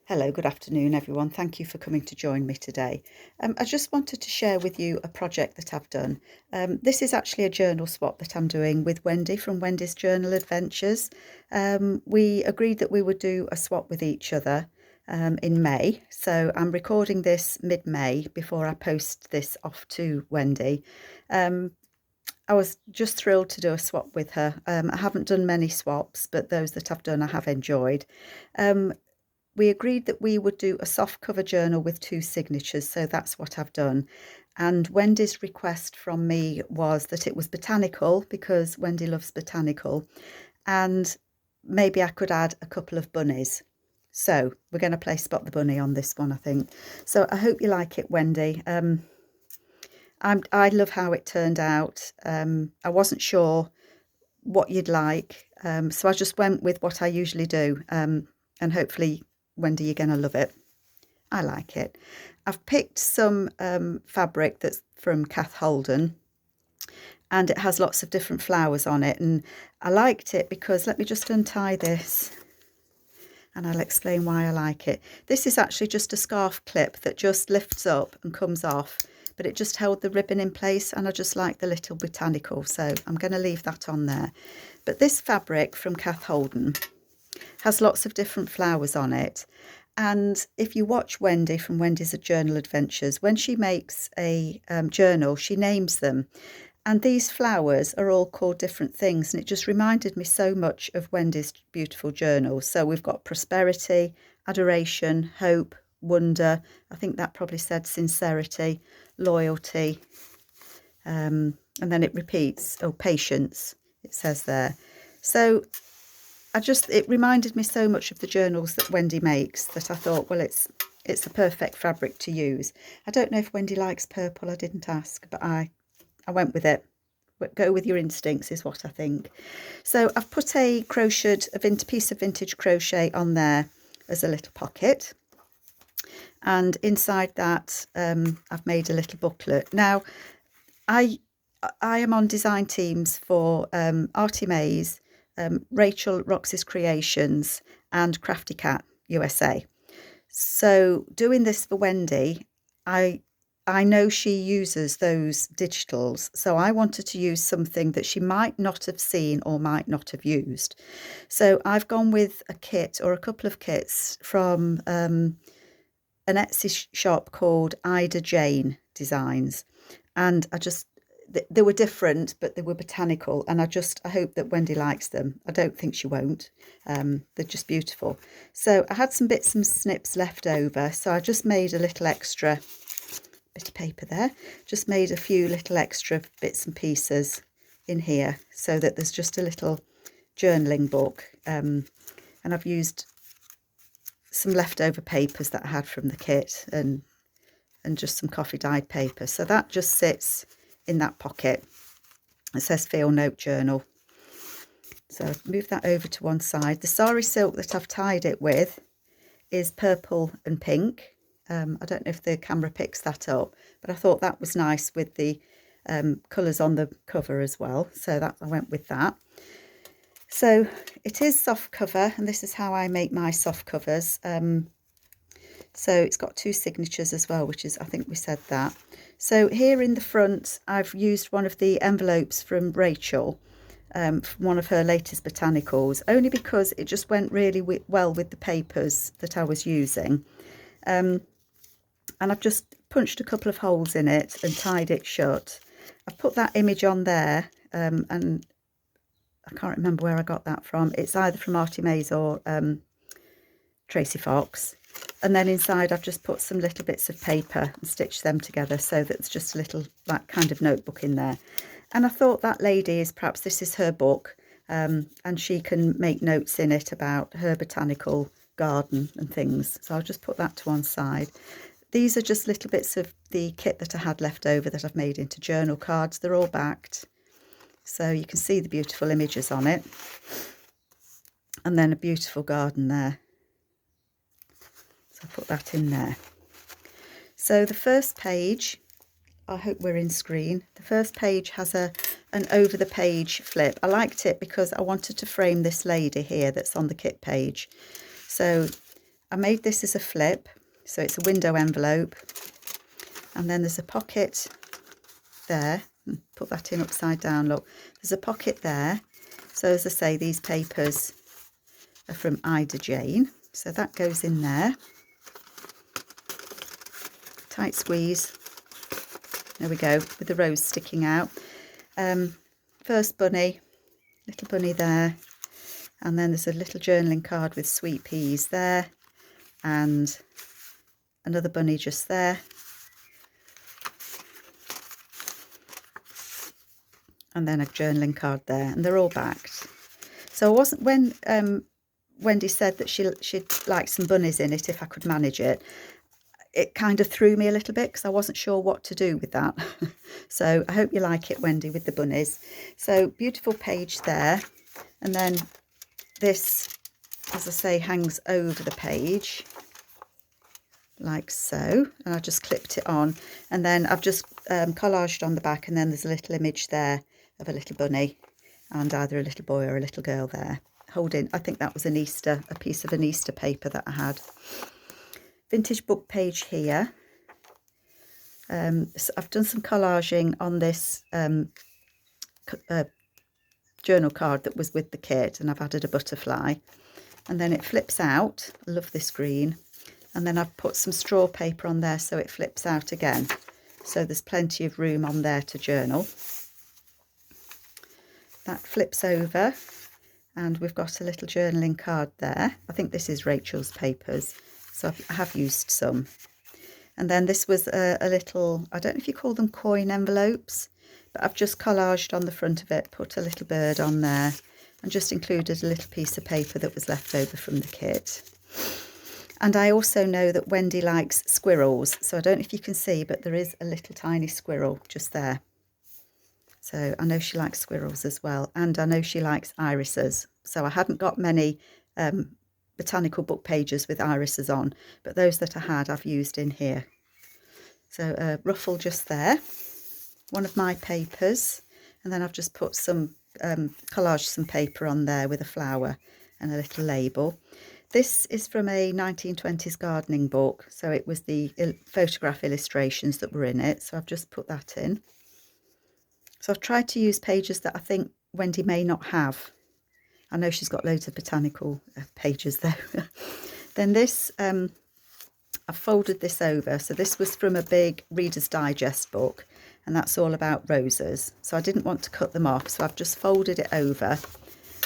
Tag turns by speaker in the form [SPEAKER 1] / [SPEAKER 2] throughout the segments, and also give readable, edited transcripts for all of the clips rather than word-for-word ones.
[SPEAKER 1] Hello, good afternoon everyone. Thank you for coming to join me today. I just wanted to share with you a project that I've done. This is actually a journal swap that I'm doing with Wendy from Wendys Journal Adventures. We agreed that we would do a swap with each other in May. So I'm recording this mid-May before I post this off to Wendy. I was just thrilled to do a swap with her. I haven't done many swaps, but those that I've done I have enjoyed. We agreed that we would do a soft cover journal with 2 signatures, so that's what I've done. And Wendy's request from me was that it was botanical, because Wendy loves botanical, and maybe I could add a couple of bunnies. So we're going to play Spot the Bunny on this one, I think. So I hope you like it, Wendy. I love how it turned out. I wasn't sure what you'd like, so I just went with what I usually do, and hopefully, Wendy, you're going to love it. I like it. I've picked some fabric that's from Kath Holden, and it has lots of different flowers on it, and I liked it because, let me just untie this and I'll explain why I like it. This is actually just a scarf clip that just lifts up and comes off, but it just held the ribbon in place, and I just like the little botanical, so I'm going to leave that on there. But this fabric from Kath Holden has lots of different flowers on it, and if you watch Wendy from Wendy's Journal Adventures, when she makes a journal, she names them, and these flowers are all called different things, and it just reminded me so much of Wendy's beautiful journal. So we've got prosperity, adoration, hope, wonder, I think that probably said sincerity, loyalty, and then it repeats, oh, patience, it says there. So it reminded me so much of the journals that Wendy makes that I thought, well, it's the perfect fabric to use. I don't know if Wendy likes purple, I didn't ask, but I went with it. Go with your instincts is what I think. So I've put a piece of vintage crochet on there as a little pocket, and inside that I've made a little booklet. Now I am on design teams for Artie Mays, Rachel Rox's Creations, and Crafty Cat USA. So doing this for Wendy, I know she uses those digitals, so I wanted to use something that she might not have seen or might not have used. So I've gone with a kit or a couple of kits from an Etsy shop called Ida Jane Designs, and they were different, but they were botanical, and I hope that Wendy likes them. I don't think she won't. They're just beautiful. So I had some bits and snips left over, so I just made a little extra bit of paper there. Just made a few little extra bits and pieces in here, so that there's just a little journaling book. And I've used some leftover papers that I had from the kit, and just some coffee dyed paper. So that just sits in that pocket. It says Feel Note Journal. So move that over to one side. The sari silk that I've tied it with is purple and pink. I don't know if the camera picks that up, but I thought that was nice with the colours on the cover as well. So that I went with that. So it is soft cover, and this is how I make my soft covers. So it's got 2 signatures as well, which is, I think we said that. So here in the front, I've used one of the envelopes from Rachel, from one of her latest botanicals, only because it just went really well with the papers that I was using. And I've just punched a couple of holes in it and tied it shut. I've put that image on there, and I can't remember where I got that from. It's either from Artie Mays or Tracy Fox. And then inside I've just put some little bits of paper and stitched them together, so that it's just a little, that kind of notebook in there. And I thought that lady this is her book, and she can make notes in it about her botanical garden and things. So I'll just put that to one side. These are just little bits of the kit that I had left over that I've made into journal cards. They're all backed, so you can see the beautiful images on it. And then a beautiful garden there. So I'll put that in there. So the first page, I hope we're in screen. The first page has an over the page flip. I liked it because I wanted to frame this lady here that's on the kit page. So I made this as a flip, so it's a window envelope, and then there's a pocket there. Put that in upside down, look, there's a pocket there. So as I say, these papers are from Ida Jane, so that goes in there. Tight squeeze, there we go, with the rose sticking out. First bunny, little bunny there, and then there's a little journaling card with sweet peas there, and another bunny just there, and then a journaling card there, and they're all backed. So I wasn't, when Wendy said that she'd like some bunnies in it if I could manage it, it kind of threw me a little bit because I wasn't sure what to do with that. So I hope you like it, Wendy, with the bunnies. So beautiful page there, and then this, as I say, hangs over the page like so, and I just clipped it on, and then I've just collaged on the back, and then there's a little image there of a little bunny and either a little boy or a little girl there holding, I think that was a piece of an Easter paper that I had. Vintage book page here. So I've done some collaging on this journal card that was with the kit, and I've added a butterfly, and then it flips out. I love this green. And then I've put some straw paper on there so it flips out again, so there's plenty of room on there to journal. That flips over, and we've got a little journaling card there. I think this is Rachel's papers, so I have used some. And then this was a little, I don't know if you call them coin envelopes, but I've just collaged on the front of it, put a little bird on there, and just included a little piece of paper that was left over from the kit. And I also know that Wendy likes squirrels, so I don't know if you can see, but there is a little tiny squirrel just there. So I know she likes squirrels as well, and I know she likes irises. So I hadn't got many botanical book pages with irises on, but those that I had I've used in here. So a ruffle just there, one of my papers, and then I've just put some collaged some paper on there with a flower and a little label. This is from a 1920s gardening book, so it was the photograph illustrations that were in it, so I've just put that in. So I've tried to use pages that I think Wendy may not have. I know she's got loads of botanical pages though. Then this, I've folded this over, so this was from a big Reader's Digest book, and that's all about roses, so I didn't want to cut them off, so I've just folded it over.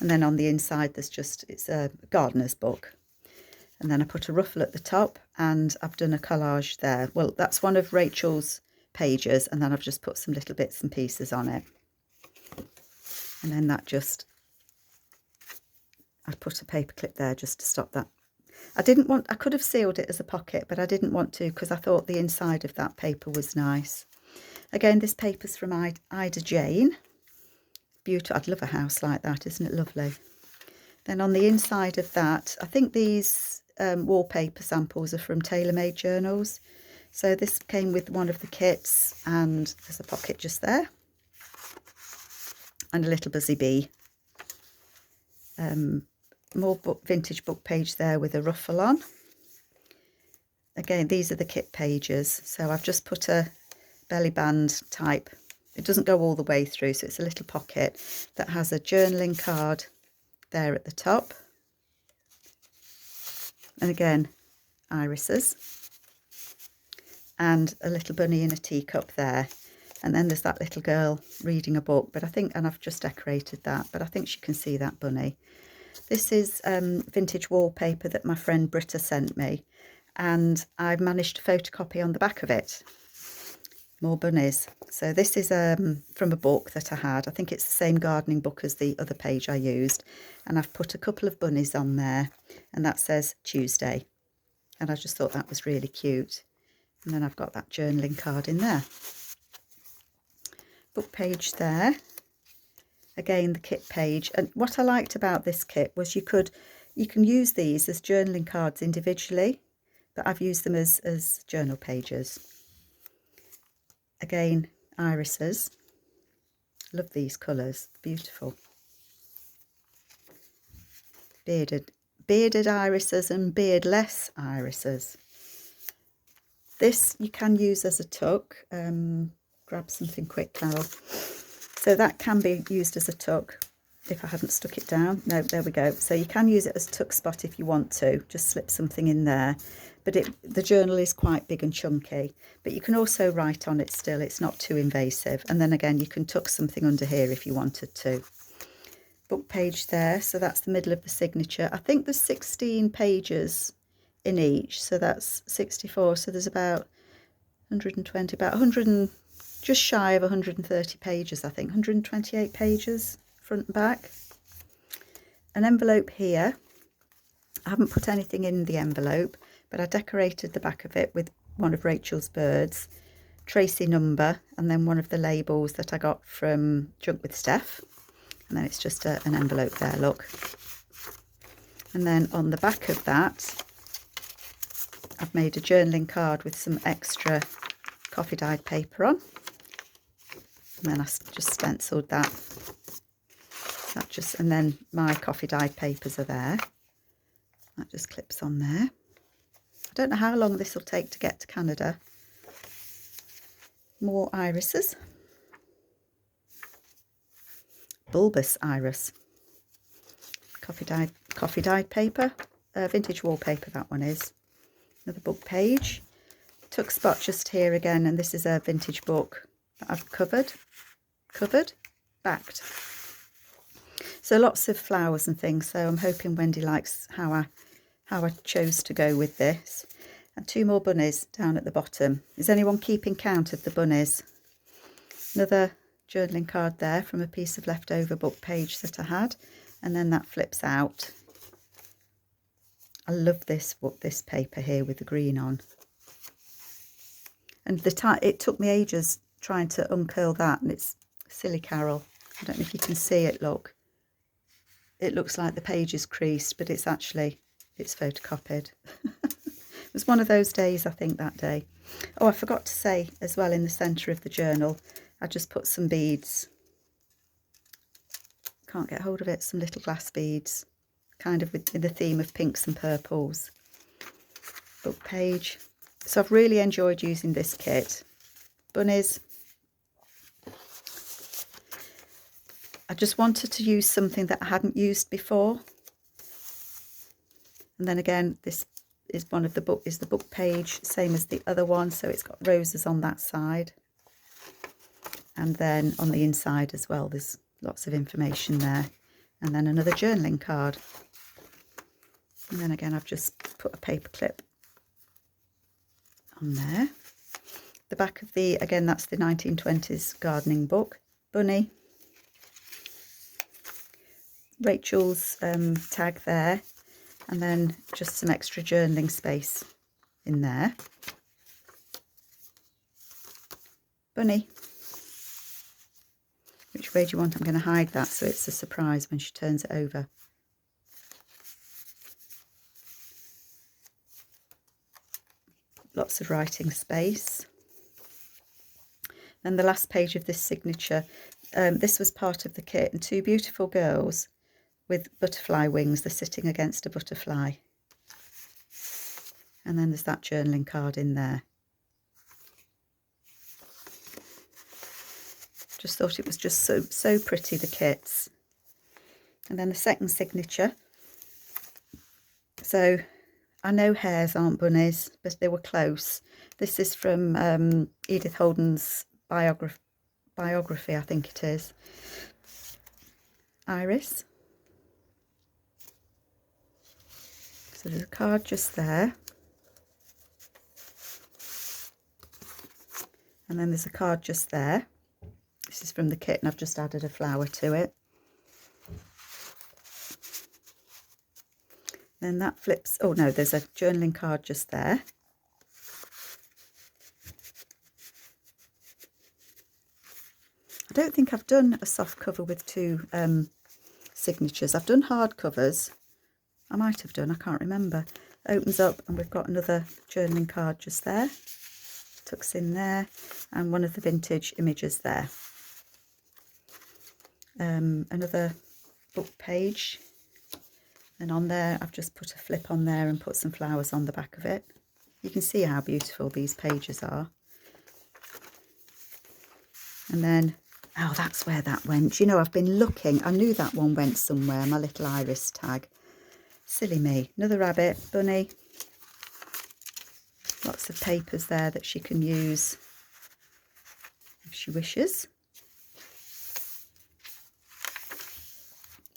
[SPEAKER 1] And then on the inside there's just, it's a gardener's book. And then I put a ruffle at the top, and I've done a collage there. Well, that's one of Rachel's pages, and then I've just put some little bits and pieces on it. And then that just, I put a paper clip there just to stop that. I could have sealed it as a pocket, but I didn't want to because I thought the inside of that paper was nice. Again, this paper's from Ida Jane. Beautiful. I'd love a house like that, isn't it lovely? Then on the inside of that, I think these wallpaper samples are from Tailor-Made Journals. So this came with one of the kits, and there's a pocket just there, and a little buzzy bee. More vintage book page there with a ruffle on. Again, these are the kit pages, so I've just put a belly band type. It doesn't go all the way through, so it's a little pocket that has a journaling card there at the top. And again, irises. And a little bunny in a teacup there. And then there's that little girl reading a book, but I think, and I've just decorated that, but I think she can see that bunny. This is vintage wallpaper that my friend Britta sent me, and I've managed to photocopy on the back of it. More bunnies. So this is from a book that I had. I think it's the same gardening book as the other page I used, and I've put a couple of bunnies on there, and that says Tuesday, and I just thought that was really cute. And then I've got that journaling card in there. Book page there. Again, the kit page. And what I liked about this kit was you can use these as journaling cards individually, but I've used them as journal pages. Again, irises. Love these colours, beautiful. Bearded bearded irises and beardless irises. This you can use as a tuck. Grab something quick, Carol. So that can be used as a tuck if I haven't stuck it down. No, there we go. So you can use it as a tuck spot if you want to. Just slip something in there. But the journal is quite big and chunky. But you can also write on it still. It's not too invasive. And then again, you can tuck something under here if you wanted to. Book page there. So that's the middle of the signature. I think there's 16 pages in each. So that's 64. So there's about 120, about 100 and just shy of 130 pages, I think. 128 pages, front and back. An envelope here. I haven't put anything in the envelope, but I decorated the back of it with one of Rachel's birds, Tracy number, and then one of the labels that I got from Junk with Steph. And then it's just an envelope there, look. And then on the back of that, I've made a journaling card with some extra coffee dyed paper on. And then I just stenciled that. And then my coffee dyed papers are there. That just clips on there. I don't know how long this will take to get to Canada. More irises. Bulbous iris. Coffee dyed paper. Vintage wallpaper, that one is. Another book page. Tuck spot just here again, and this is a vintage book that I've backed. So lots of flowers and things. So I'm hoping Wendy likes how I chose to go with this. And 2 more bunnies down at the bottom. Is anyone keeping count of the bunnies? Another journaling card there from a piece of leftover book page that I had, and then that flips out. I love this paper here with the green on. And it took me ages trying to uncurl that, and it's silly, Carol. I don't know if you can see it, look. It looks like the page is creased, but it's photocopied. It was one of those days, I think, that day. Oh, I forgot to say as well, in the centre of the journal, I just put some beads. Can't get hold of it. Some little glass beads, kind of in the theme of pinks and purples. Book page. So I've really enjoyed using this kit. Bunnies. I just wanted to use something that I hadn't used before. And then again, this is the book page, same as the other one. So it's got roses on that side. And then on the inside as well, there's lots of information there. And then another journaling card. And then again, I've just put a paper clip on there. The back of again, that's the 1920s gardening book. Bunny. Rachel's tag there. And then just some extra journaling space in there. Bunny. Which way do you want? I'm going to hide that so it's a surprise when she turns it over. Lots of writing space. Then the last page of this signature. This was part of the kit, and 2 beautiful girls with butterfly wings. They're sitting against a butterfly. And then there's that journaling card in there. Just thought it was just so pretty, the kits. And then the second signature. So I know hares aren't bunnies, but they were close. This is from Edith Holden's biography, I think it is. Iris. So there's a card just there. And then there's a card just there. This is from the kit, and I've just added a flower to it. Then that flips. Oh no, there's a journaling card just there. I don't think I've done a soft cover with 2 signatures. I've done hard covers. I might have done, I can't remember. Opens up and we've got another journaling card just there. Tucks in there, and one of the vintage images there. Another book page And on there, I've just put a flip on there and put some flowers on the back of it. You can see how beautiful these pages are. And then, oh, that's where that went. You know, I've been looking. I knew that one went somewhere, my little iris tag. Silly me. Another rabbit, bunny. Lots of papers there that she can use if she wishes.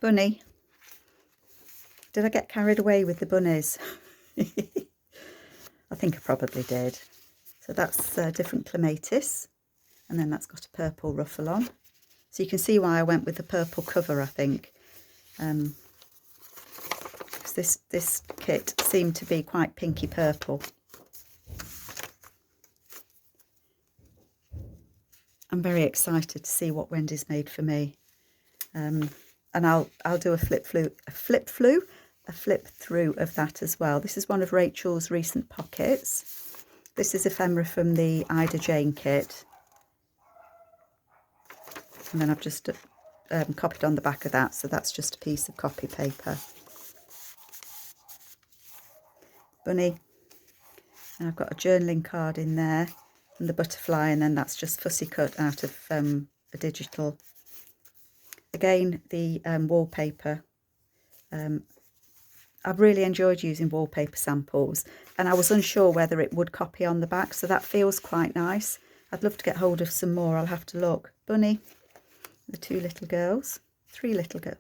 [SPEAKER 1] Bunny. Did I get carried away with the bunnies? I think I probably did. So that's different clematis. And then that's got a purple ruffle on. So you can see why I went with the purple cover, I think. Because this kit seemed to be quite pinky purple. I'm very excited to see what Wendy's made for me. And I'll do a flip through of that as well. This is one of Rachel's recent pockets. This is ephemera from the Ida Jane kit. And then I've just copied on the back of that, so that's just a piece of copy paper. Bunny. And I've got a journaling card in there, and the butterfly, and then that's just fussy cut out of a digital. Again, the wallpaper. I've really enjoyed using wallpaper samples, and I was unsure whether it would copy on the back, so that feels quite nice. I'd love to get hold of some more. I'll have to look. Bunny. The two little girls, two little girls.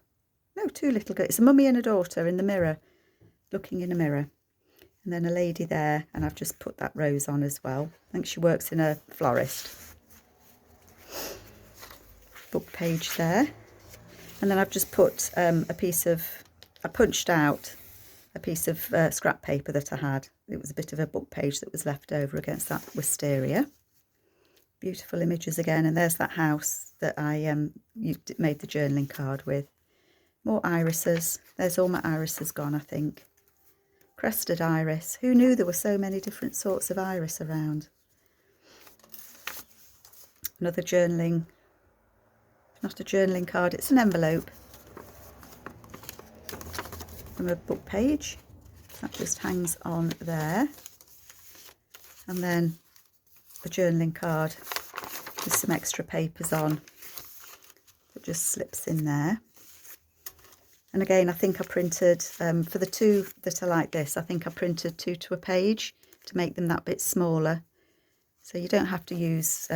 [SPEAKER 1] It's a mummy and a daughter in the mirror, looking in a mirror. And then a lady there, and I've just put that rose on as well. I think she works in a florist. Book page there. And then I've just put I punched out a piece of scrap paper that I had. It was a bit of a book page that was left over against that wisteria. Beautiful images again, and there's that house that I made the journaling card with. More irises. There's all my irises gone, I think. Crested iris. Who knew there were so many different sorts of iris around? Another journaling, not a journaling card, it's an envelope from a book page. That just hangs on there. And then a journaling card with some extra papers on that just slips in there. And again, I think I printed, for the two that are like this, I think I printed 2 to a page to make them that bit smaller. So you don't have to use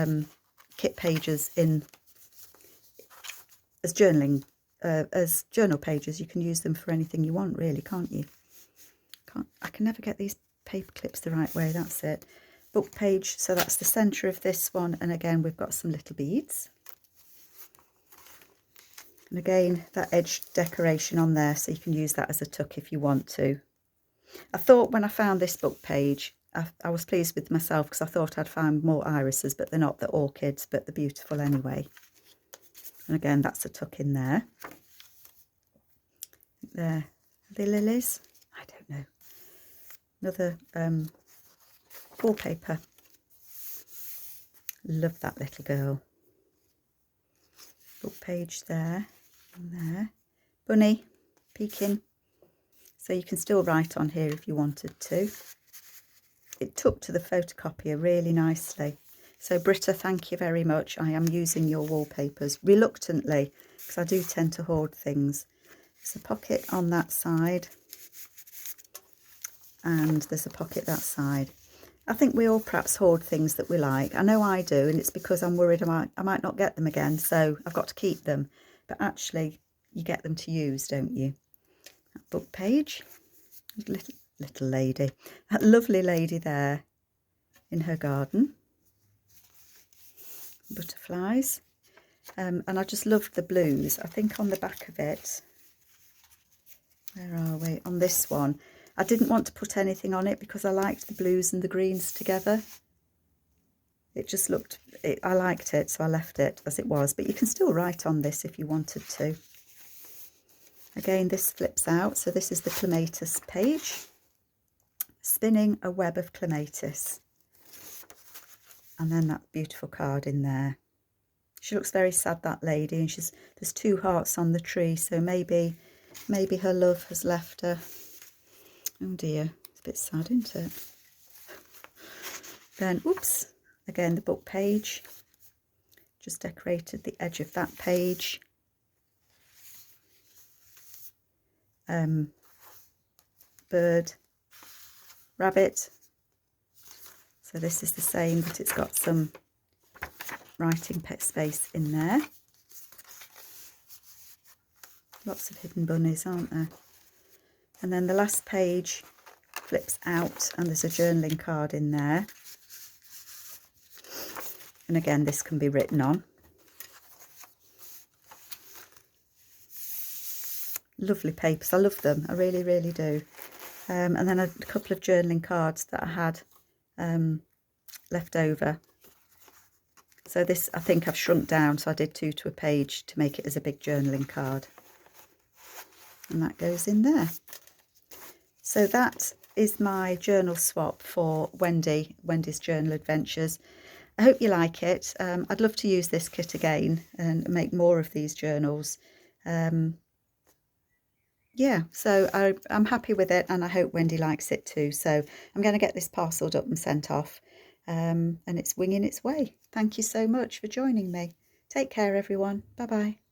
[SPEAKER 1] kit pages as journal pages. You can use them for anything you want, really, can't you? I can never get these paper clips the right way, that's it. Book page, so that's the centre of this one, and again we've got some little beads. And again, that edge decoration on there, so you can use that as a tuck if you want to. I thought when I found this book page, I was pleased with myself because I thought I'd find more irises, but they're not. They're orchids, but they're beautiful anyway. And again, that's a tuck in there. There, are they lilies? I don't know. Another wallpaper. Love that little girl. Book page there and there. Bunny peeking. So you can still write on here if you wanted to. It took to the photocopier really nicely. So Britta, thank you very much. I am using your wallpapers reluctantly because I do tend to hoard things. There's a pocket on that side and there's a pocket that side. I think we all perhaps hoard things that we like. I know I do, and it's because I'm worried I might not get them again, so I've got to keep them. But actually, you get them to use, don't you? That book page. Little lady. That lovely lady there in her garden. Butterflies. And I just loved the blues. I think on the back of it, where are we? On this one, I didn't want to put anything on it because I liked the blues and the greens together. It just looked, I liked it, so I left it as it was. But you can still write on this if you wanted to. Again, this flips out. So this is the clematis page. Spinning a web of clematis. And then that beautiful card in there. She looks very sad, that lady, and there's 2 hearts on the tree, so maybe maybe her love has left her. Oh dear, it's a bit sad, isn't it? Then, oops, again the book page. Just decorated the edge of that page. Bird, rabbit. So this is the same, but it's got some writing space in there. Lots of hidden bunnies, aren't there? And then the last page flips out and there's a journaling card in there. And again, this can be written on. Lovely papers, I love them, I really, really do. And then a couple of journaling cards that I had left over. So this, I think I've shrunk down, so I did 2 to a page to make it as a big journaling card. And that goes in there. So that is my journal swap for Wendy's Journal Adventures. I hope you like it. I'd love to use this kit again and make more of these journals. Yeah, so I'm happy with it, and I hope Wendy likes it too. So I'm going to get this parcelled up and sent off, and it's winging its way. Thank you so much for joining me. Take care, everyone. Bye-bye.